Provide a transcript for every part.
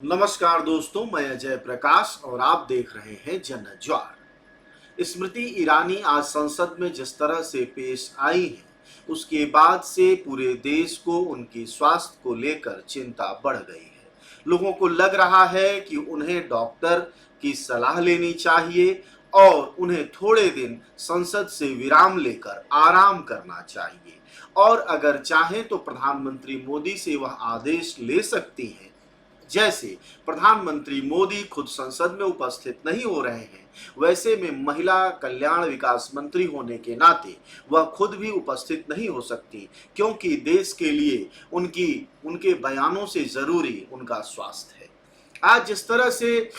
नमस्कार दोस्तों, मैं अजय प्रकाश और आप देख रहे हैं जन ज्वार। स्मृति ईरानी आज संसद में जिस तरह से पेश आई हैं, उसके बाद से पूरे देश को उनकी स्वास्थ्य को लेकर चिंता बढ़ गई है। लोगों को लग रहा है कि उन्हें डॉक्टर की सलाह लेनी चाहिए और उन्हें थोड़े दिन संसद से विराम लेकर आराम करना चाहिए और अगर चाहें तो प्रधानमंत्री मोदी से वह आदेश ले सकती हैं। जैसे प्रधानमंत्री मोदी खुद संसद में उपस्थित नहीं हो रहे हैं, वैसे में महिला कल्याण विकास मंत्री होने के नाते वह खुद भी उपस्थित नहीं हो सकती, क्योंकि देश के लिए उनके बयानों से जरूरी उनका स्वास्थ्य है। आज जिस तरह से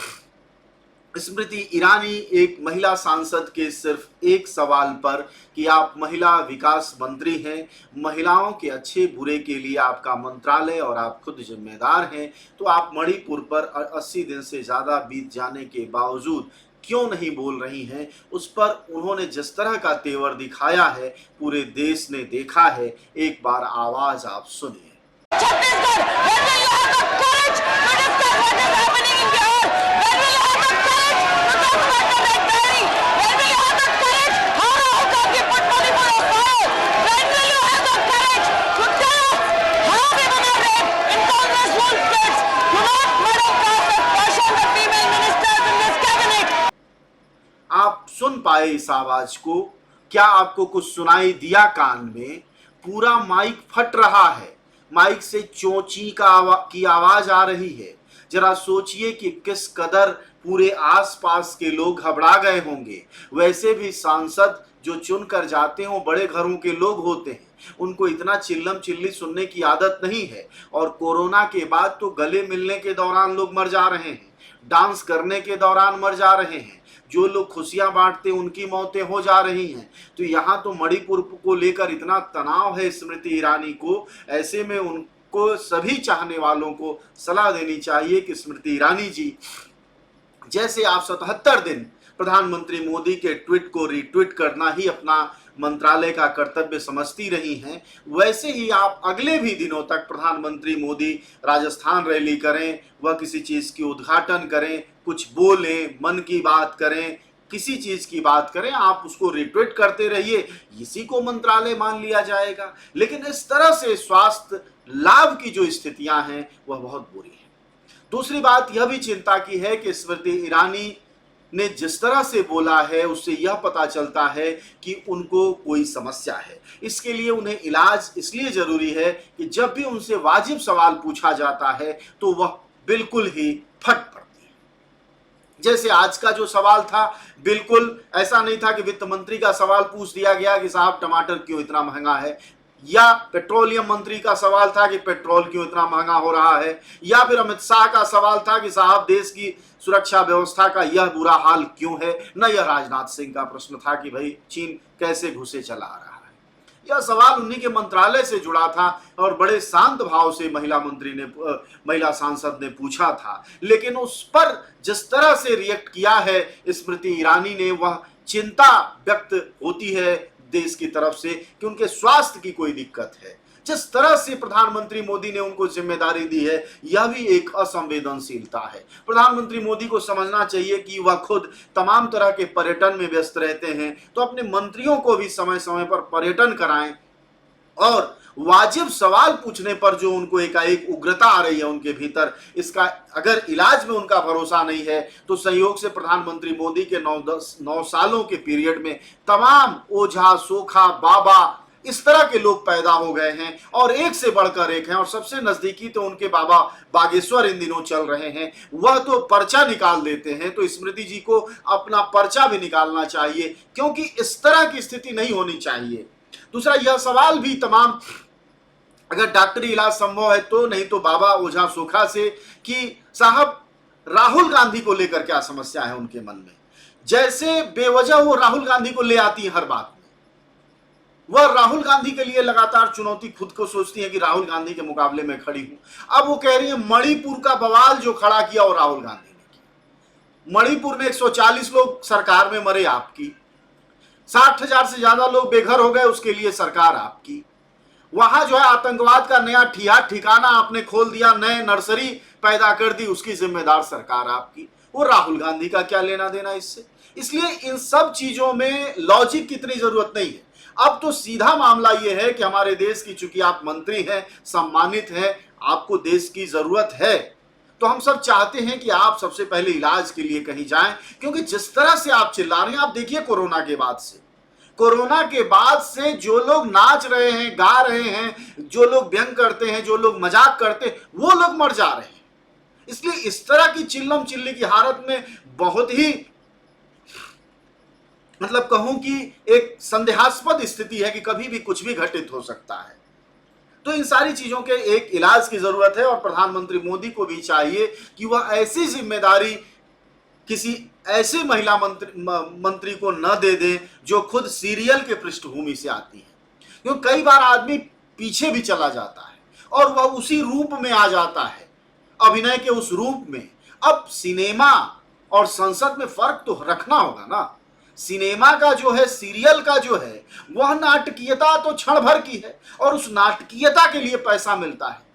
स्मृति ईरानी एक महिला सांसद के सिर्फ एक सवाल पर कि आप महिला विकास मंत्री हैं, महिलाओं के अच्छे बुरे के लिए आपका मंत्रालय और आप खुद जिम्मेदार हैं, तो आप मणिपुर पर 80 दिन से ज़्यादा बीत जाने के बावजूद क्यों नहीं बोल रही हैं, उस पर उन्होंने जिस तरह का तेवर दिखाया है पूरे देश ने देखा है। एक बार आवाज़ आप सुनिए। Chhattisgarh, when will you have the courage to discuss what is happening in Bihar? When will you have the courage to talk about the Red Berry? When will you have the courage how Rahul Gandhi put Manipur on fire? When will you have the courage to tell us how women are raped in Congress-ruled states? Do not Madam Carpet caution the female ministers in this cabinet. आप सुन पाए इस आवाज को? क्या आपको कुछ सुनाई दिया? कान में पूरा माइक फट रहा है, माइक से चोंची की आवाज आ रही है। जरा सोचिए कि किस कदर पूरे आसपास के लोग घबरा गए होंगे। वैसे भी सांसद जो चुन कर जाते हैं वो बड़े घरों के लोग होते हैं, उनको इतना चिल्लम चिल्ली सुनने की आदत नहीं है। और कोरोना के बाद तो गले मिलने के दौरान लोग मर जा रहे हैं, डांस करने के दौरान मर जा रहे हैं, जो लोग खुशियां बांटते उनकी मौतें हो जा रही हैं। तो यहाँ तो मणिपुर को लेकर इतना तनाव है स्मृति ईरानी को। ऐसे में उनको सभी चाहने वालों को सलाह देनी चाहिए कि स्मृति ईरानी जी, जैसे आप 77 दिन प्रधानमंत्री मोदी के ट्वीट को रीट्वीट करना ही अपना मंत्रालय का कर्तव्य समझती रही हैं, वैसे ही आप अगले भी दिनों तक प्रधानमंत्री मोदी राजस्थान रैली करें, वह किसी चीज़ की उद्घाटन करें, कुछ बोलें, मन की बात करें, किसी चीज़ की बात करें, आप उसको रिट्वीट करते रहिए, इसी को मंत्रालय मान लिया जाएगा। लेकिन इस तरह से स्वास्थ्य लाभ की जो स्थितियां हैं वह बहुत बुरी है। दूसरी बात यह भी चिंता की है कि स्मृति ईरानी ने जिस तरह से बोला है उससे यह पता चलता है कि उनको कोई समस्या है। इसके लिए उन्हें इलाज इसलिए जरूरी है कि जब भी उनसे वाजिब सवाल पूछा जाता है तो वह बिल्कुल ही फट पड़ती है। जैसे आज का जो सवाल था, बिल्कुल ऐसा नहीं था कि वित्त मंत्री का सवाल पूछ दिया गया कि साहब टमाटर क्यों इतना महंगा है, या पेट्रोलियम मंत्री का सवाल था कि पेट्रोल क्यों इतना महंगा हो रहा है, या फिर अमित शाह का सवाल था कि साहब देश की सुरक्षा व्यवस्था का यह बुरा हाल क्यों है, न यह राजनाथ सिंह का प्रश्न था कि भाई चीन कैसे घुसे चला आ रहा है। यह सवाल उन्हीं के मंत्रालय से जुड़ा था और बड़े शांत भाव से महिला सांसद ने पूछा था। लेकिन उस पर जिस तरह से रिएक्ट किया है स्मृति ईरानी ने, वह चिंता व्यक्त होती है देश की तरफ से कि उनके स्वास्थ्य की कोई दिक्कत है। जिस तरह से प्रधानमंत्री मोदी ने उनको जिम्मेदारी दी है, यह भी एक असंवेदनशीलता है। प्रधानमंत्री मोदी को समझना चाहिए कि वह खुद तमाम तरह के पर्यटन में व्यस्त रहते हैं, तो अपने मंत्रियों को भी समय समय पर पर्यटन कराएं और वाजिब सवाल पूछने पर जो उनको एकाएक उग्रता आ रही है उनके भीतर, इसका अगर इलाज में उनका भरोसा नहीं है तो संयोग से प्रधानमंत्री मोदी के 9 सालों के पीरियड में तमाम ओझा, सोखा, बाबा इस तरह के लोग पैदा हो गए हैं और एक से बढ़कर एक हैं। और सबसे नजदीकी तो उनके बाबा बागेश्वर इन दिनों चल रहे हैं, वह तो पर्चा निकाल देते हैं। तो स्मृति जी को अपना पर्चा भी निकालना चाहिए, क्योंकि इस तरह की स्थिति नहीं होनी चाहिए। दूसरा यह सवाल भी तमाम, अगर डॉक्टरी इलाज संभव है तो, नहीं तो बाबा ओझा सोखा से कि साहब राहुल गांधी को लेकर क्या समस्या है उनके मन में। जैसे बेवजह वो राहुल गांधी को ले आती है हर बात में, वह राहुल गांधी के लिए लगातार चुनौती खुद को सोचती है कि राहुल गांधी के मुकाबले में खड़ी हूं। अब वो कह रही है मणिपुर का बवाल जो खड़ा किया वो राहुल गांधी ने किया। मणिपुर में 140 लोग सरकार में मरे आपकी, 60,000 से ज्यादा लोग बेघर हो गए, उसके लिए सरकार आपकी। वहां जो है आतंकवाद का नया ठिकाना आपने खोल दिया, नए नर्सरी पैदा कर दी, उसकी जिम्मेदार सरकार आपकी। वो राहुल गांधी का क्या लेना देना इससे? इसलिए इन सब चीजों में लॉजिक की इतनी जरूरत नहीं है। अब तो सीधा मामला यह है कि हमारे देश की, चूंकि आप मंत्री हैं, सम्मानित हैं, आपको देश की जरूरत है, तो हम सब चाहते हैं कि आप सबसे पहले इलाज के लिए कहीं जाएं, क्योंकि जिस तरह से आप चिल्ला रहे हैं, आप देखिए कोरोना के बाद से जो लोग नाच रहे हैं, गा रहे हैं, जो लोग व्यंग करते हैं, जो लोग मजाक करते हैं, वो लोग मर जा रहे हैं। इसलिए इस तरह की चिल्लम चिल्ली की हालत में बहुत ही, मतलब कहूं कि एक संदेहास्पद स्थिति है कि कभी भी कुछ भी घटित हो सकता है। तो इन सारी चीजों के एक इलाज की जरूरत है, और प्रधानमंत्री मोदी को भी चाहिए कि वह ऐसी जिम्मेदारी किसी ऐसे महिला मंत्री को न दे दे जो खुद सीरियल के पृष्ठभूमि से आती है, क्योंकि कई बार आदमी पीछे भी चला जाता है और वह उसी रूप में आ जाता है, अभिनय के उस रूप में। अब सिनेमा और संसद में फर्क तो रखना होगा ना। सिनेमा का जो है, सीरियल का जो है, वह नाटकीयता तो क्षण भर की है और उस नाटकीयता के लिए पैसा मिलता है।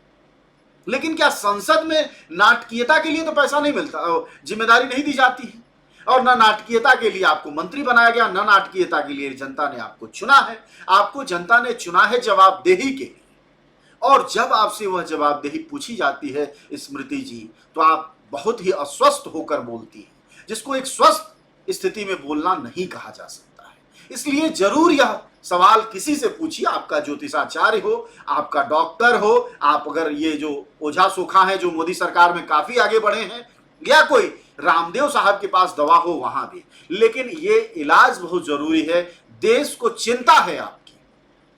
लेकिन क्या संसद में नाटकीयता के लिए तो पैसा नहीं मिलता, जिम्मेदारी नहीं दी जाती है, और न नाटकीयता के लिए आपको मंत्री बनाया गया, न नाटकीयता के लिए जनता ने आपको चुना है। आपको जनता ने चुना है जवाबदेही के लिए, और जब आपसे वह जवाबदेही पूछी जाती है स्मृति जी, तो आप बहुत ही अस्वस्थ होकर बोलती हैं, जिसको एक स्वस्थ स्थिति में बोलना नहीं कहा जा सकता है। इसलिए जरूर यह सवाल किसी से पूछिए, आपका ज्योतिषाचार्य हो, आपका डॉक्टर हो, आप अगर ये जो ओझा सोखा है जो मोदी सरकार में काफी आगे बढ़े हैं, या कोई रामदेव साहब के पास दवा हो, वहां भी। लेकिन ये इलाज बहुत जरूरी है। देश को चिंता है आपकी,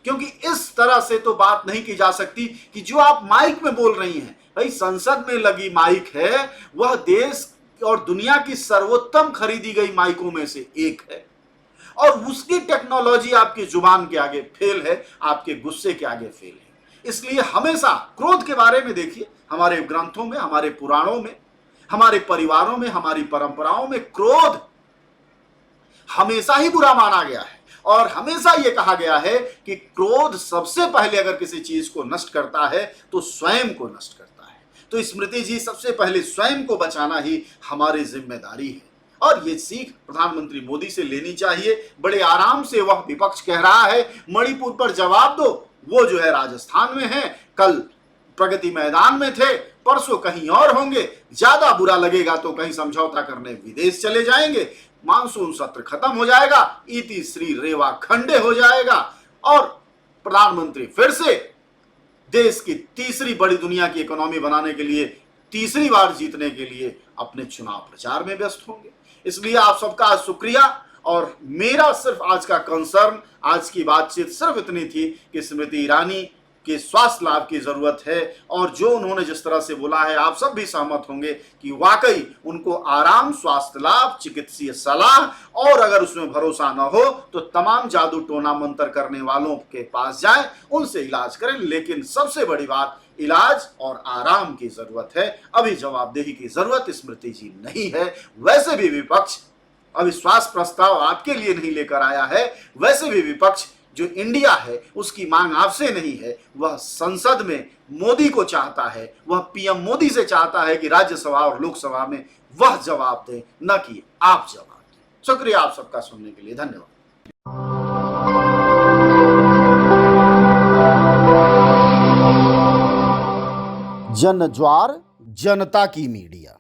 क्योंकि इस तरह से तो बात नहीं की जा सकती कि जो आप माइक में बोल रही हैं, भाई संसद में लगी माइक है, वह देश और दुनिया की सर्वोत्तम खरीदी गई माइकों में से एक है, और उसकी टेक्नोलॉजी आपकी जुबान के आगे फेल है, आपके गुस्से के आगे फेल है। इसलिए हमेशा क्रोध के बारे में देखिए, हमारे ग्रंथों में, हमारे पुराणों में, हमारे परिवारों में, हमारी परंपराओं में क्रोध हमेशा ही बुरा माना गया है, और हमेशा यह कहा गया है कि क्रोध सबसे पहले अगर किसी चीज को नष्ट करता है तो स्वयं को नष्ट करता है। तो स्मृति जी, सबसे पहले स्वयं को बचाना ही हमारी जिम्मेदारी है, और ये सीख प्रधानमंत्री मोदी से लेनी चाहिए। बड़े आराम से वह विपक्ष कह रहा है मणिपुर पर जवाब दो, वो जो है राजस्थान में है, कल प्रगति मैदान में थे, परसों कहीं और होंगे, ज्यादा बुरा लगेगा तो कहीं समझौता करने विदेश चले जाएंगे, मानसून सत्र खत्म हो जाएगा, इति श्री रेवा खंडे हो जाएगा, और प्रधानमंत्री फिर से देश की तीसरी बड़ी दुनिया की इकोनॉमी बनाने के लिए, तीसरी बार जीतने के लिए अपने चुनाव प्रचार में व्यस्त होंगे। इसलिए आप सबका शुक्रिया, और मेरा सिर्फ आज का कंसर्न, आज की बातचीत सिर्फ इतनी थी कि स्मृति ईरानी के स्वास्थ्य लाभ की जरूरत है, और जो उन्होंने जिस तरह से बोला है, आप सब भी सहमत होंगे कि वाकई उनको आराम, स्वास्थ्य लाभ, चिकित्सीय सलाह, और अगर उसमें भरोसा न हो तो तमाम जादू टोना मंत्र करने वालों के पास जाएं, उनसे इलाज करें। लेकिन सबसे बड़ी बात, इलाज और आराम की जरूरत है, अभी जवाबदेही की जरूरत स्मृति जी नहीं है। वैसे भी विपक्ष अविश्वास प्रस्ताव आपके लिए नहीं लेकर आया है, वैसे भी विपक्ष जो इंडिया है उसकी मांग आपसे नहीं है, वह संसद में मोदी को चाहता है, वह पीएम मोदी से चाहता है कि राज्यसभा और लोकसभा में वह जवाब दे, न कि आप जवाब दें। शुक्रिया आप सबका सुनने के लिए, धन्यवाद। जन ज्वार, जनता की मीडिया।